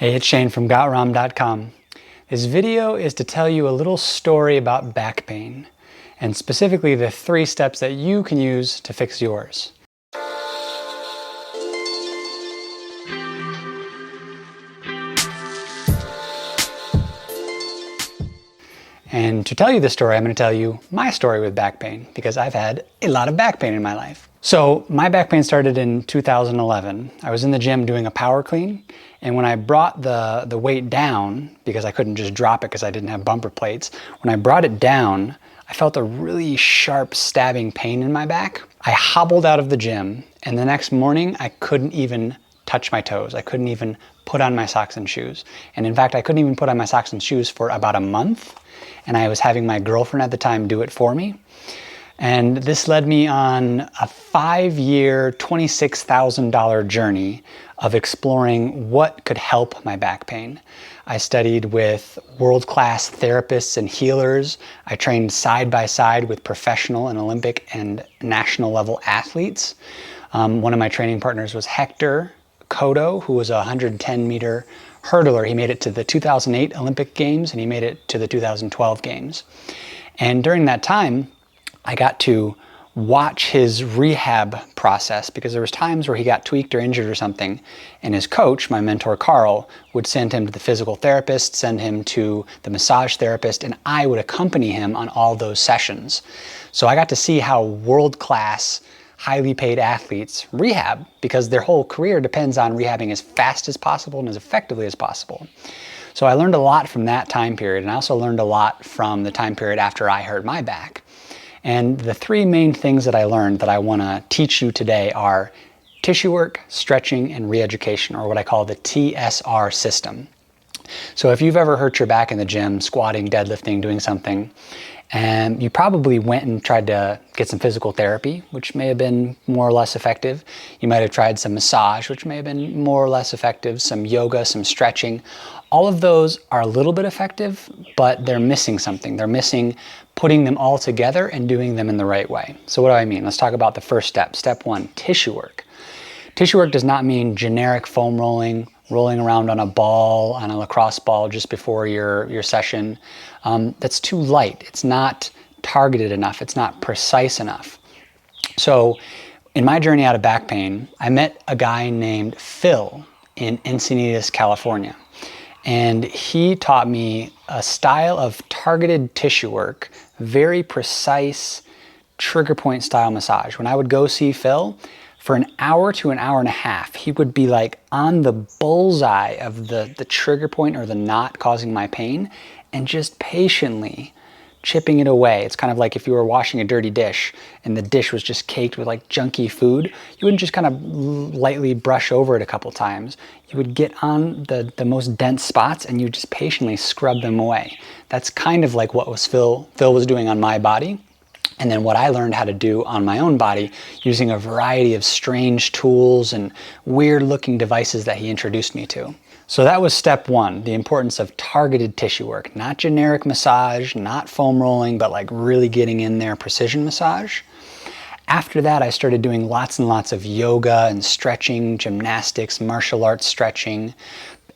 Hey, it's Shane from GotRom.com. This video is to tell you a little story about back pain, and specifically the 3 steps that you can use to fix yours. And to tell you this story, I'm going to tell you my story with back pain, because I've had a lot of back pain in my life. So my back pain started in 2011. I was in the gym doing a power clean, and when I brought the weight down, because I couldn't just drop it because I didn't have bumper plates, when I brought it down, I felt a really sharp stabbing pain in my back. I hobbled out of the gym, and the next morning I couldn't even touch my toes. I couldn't even put on my socks and shoes. And in fact, I couldn't even put on my socks and shoes for about a month, and I was having my girlfriend at the time do it for me. And this led me on a 5-year, $26,000 journey of exploring what could help my back pain. I studied with world-class therapists and healers. I trained side by side with professional and Olympic and national level athletes. One of my training partners was Hector Cotto, who was a 110-meter hurdler. He made it to the 2008 Olympic Games, and he made it to the 2012 Games. And during that time, I got to watch his rehab process, because there was times where he got tweaked or injured or something, and his coach, my mentor Carl, would send him to the physical therapist, send him to the massage therapist, and I would accompany him on all those sessions. So I got to see how world-class, highly paid athletes rehab, because their whole career depends on rehabbing as fast as possible and as effectively as possible. So I learned a lot from that time period, and I also learned a lot from the time period after I hurt my back. And the 3 main things that I learned that I want to teach you today are tissue work, stretching, and reeducation, or what I call the TSR system. So if you've ever hurt your back in the gym, squatting, deadlifting, doing something, and you probably went and tried to get some physical therapy, which may have been more or less effective. You might have tried some massage, which may have been more or less effective, some yoga, some stretching. All of those are a little bit effective, but they're missing something. They're missing putting them all together and doing them in the right way. So what do I mean? Let's talk about the first step. Step 1, tissue work. Tissue work does not mean generic foam rolling around on a ball, on a lacrosse ball just before your session. That's too light. It's not targeted enough. It's not precise enough. So in my journey out of back pain, I met a guy named Phil in Encinitas, California. And he taught me a style of targeted tissue work, very precise trigger point style massage. When I would go see Phil, for an hour to an hour and a half, he would be like on the bullseye of the trigger point or the knot causing my pain, and just patiently chipping it away. It's kind of like if you were washing a dirty dish and the dish was just caked with like junky food. You wouldn't just kind of lightly brush over it a couple times. You would get on the most dense spots and you just patiently scrub them away. That's kind of like what Phil was doing on my body. And then what I learned how to do on my own body using a variety of strange tools and weird looking devices that he introduced me to. So that was step 1, the importance of targeted tissue work, not generic massage, not foam rolling, but like really getting in there, precision massage. After that, I started doing lots and lots of yoga and stretching, gymnastics, martial arts stretching,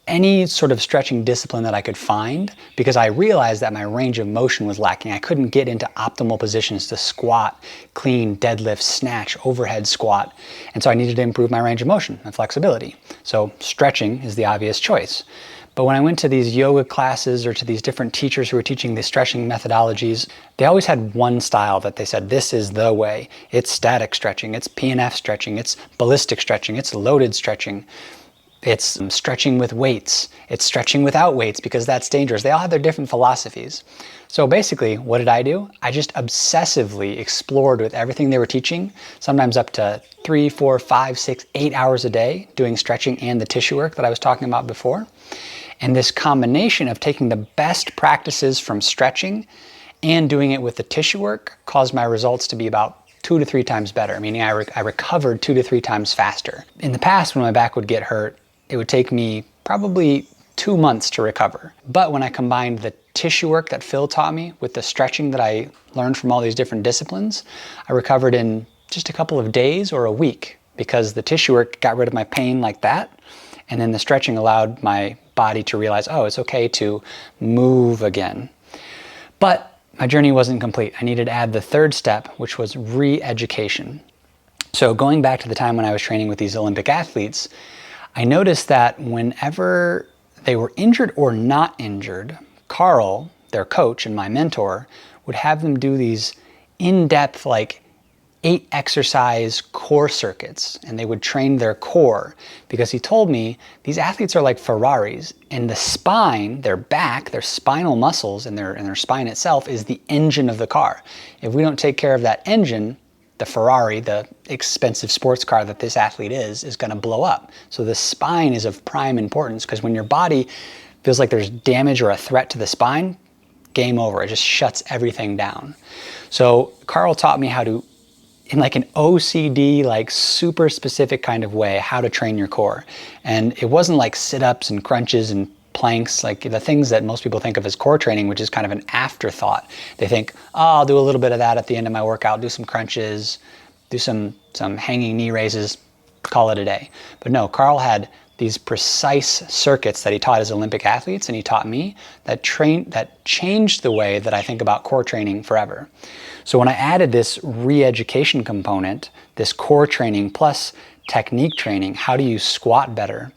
any sort of stretching discipline that I could find, because I realized that my range of motion was lacking. I couldn't get into optimal positions to squat, clean, deadlift, snatch, overhead squat. And so I needed to improve my range of motion and flexibility. So stretching is the obvious choice. But when I went to these yoga classes or to these different teachers who were teaching the stretching methodologies, they always had one style that they said, this is the way. It's static stretching, it's PNF stretching, it's ballistic stretching, it's loaded stretching. It's stretching with weights, it's stretching without weights because that's dangerous. They all have their different philosophies. So basically, what did I do? I just obsessively explored with everything they were teaching, sometimes up to 3, 4, 5, 6, 8 hours a day doing stretching and the tissue work that I was talking about before. And this combination of taking the best practices from stretching and doing it with the tissue work caused my results to be about 2 to 3 times better, meaning I recovered 2 to 3 times faster. In the past, when my back would get hurt, it would take me probably 2 months to recover. But when I combined the tissue work that Phil taught me with the stretching that I learned from all these different disciplines, I recovered in just a couple of days or a week, because the tissue work got rid of my pain like that, and then the stretching allowed my body to realize, oh, it's okay to move again. But my journey wasn't complete. I needed to add the third step, which was re-education. So going back to the time when I was training with these Olympic athletes, I noticed that whenever they were injured or not injured, Carl, their coach and my mentor, would have them do these in-depth, like 8 exercise core circuits, and they would train their core, because he told me these athletes are like Ferraris, and the spine, their back, their spinal muscles and their spine itself is the engine of the car. If we don't take care of that engine, the Ferrari, the expensive sports car that this athlete is going to blow up. So the spine is of prime importance, because when your body feels like there's damage or a threat to the spine, game over. It just shuts everything down. So Carl taught me how to, in like an OCD, like super specific kind of way, how to train your core. And it wasn't like sit-ups and crunches and planks, like the things that most people think of as core training, which is kind of an afterthought. They think, oh, I'll do a little bit of that at the end of my workout, do some crunches, do some hanging knee raises, call it a day. But no, Carl had these precise circuits that he taught his Olympic athletes, and he taught me, that changed the way that I think about core training forever. So when I added this re-education component, this core training plus technique training, how do you squat better?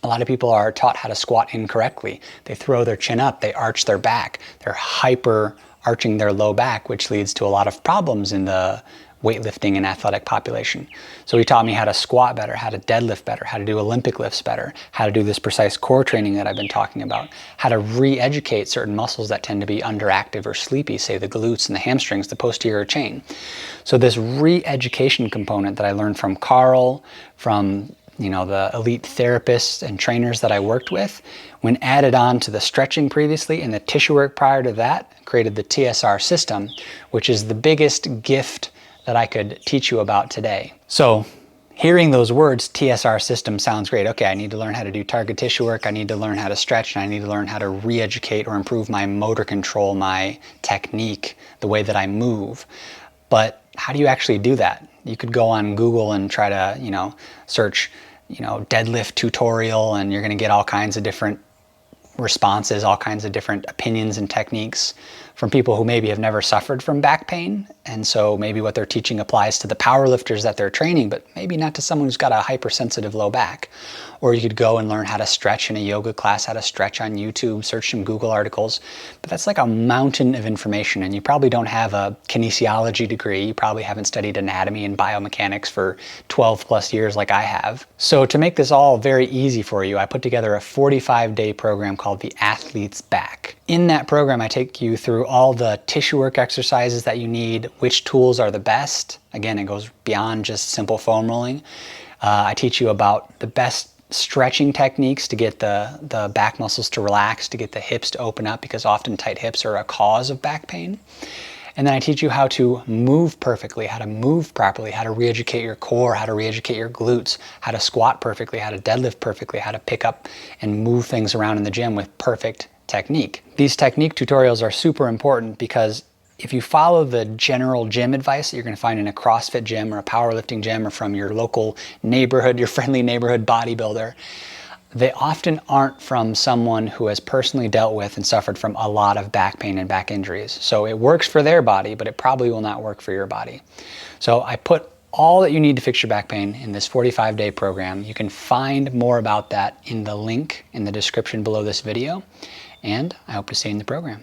A lot of people are taught how to squat incorrectly. They throw their chin up, they arch their back, they're hyper arching their low back, which leads to a lot of problems in the weightlifting and athletic population. So he taught me how to squat better, how to deadlift better, how to do Olympic lifts better, how to do this precise core training that I've been talking about, how to re-educate certain muscles that tend to be underactive or sleepy, say the glutes and the hamstrings, the posterior chain. So this re-education component that I learned from Carl, from the elite therapists and trainers that I worked with, when added on to the stretching previously and the tissue work prior to that, created the TSR system, which is the biggest gift that I could teach you about today. So hearing those words, TSR system, sounds great. Okay, I need to learn how to do target tissue work, I need to learn how to stretch, and I need to learn how to re-educate or improve my motor control, my technique, the way that I move. But how do you actually do that? You could go on Google and try to, search, deadlift tutorial, and you're going to get all kinds of different responses, all kinds of different opinions and techniques from people who maybe have never suffered from back pain. And so maybe what they're teaching applies to the power lifters that they're training, but maybe not to someone who's got a hypersensitive low back. Or you could go and learn how to stretch in a yoga class, how to stretch on YouTube, search some Google articles. But that's like a mountain of information, and you probably don't have a kinesiology degree. You probably haven't studied anatomy and biomechanics for 12 plus years like I have. So to make this all very easy for you, I put together a 45-day program called the Athlete's Back. In that program, I take you through all the tissue work exercises that you need, which tools are the best. Again, it goes beyond just simple foam rolling. I teach you about the best stretching techniques to get the back muscles to relax, to get the hips to open up, because often tight hips are a cause of back pain. And then I teach you how to move perfectly, how to move properly, how to re-educate your core, how to re-educate your glutes, how to squat perfectly, how to deadlift perfectly, how to pick up and move things around in the gym with perfect technique. These technique tutorials are super important, because if you follow the general gym advice that you're going to find in a CrossFit gym or a powerlifting gym or from your local neighborhood, your friendly neighborhood bodybuilder, they often aren't from someone who has personally dealt with and suffered from a lot of back pain and back injuries. So it works for their body, but it probably will not work for your body. So I put all that you need to fix your back pain in this 45-day program. You can find more about that in the link in the description below this video, and I hope to see you in the program.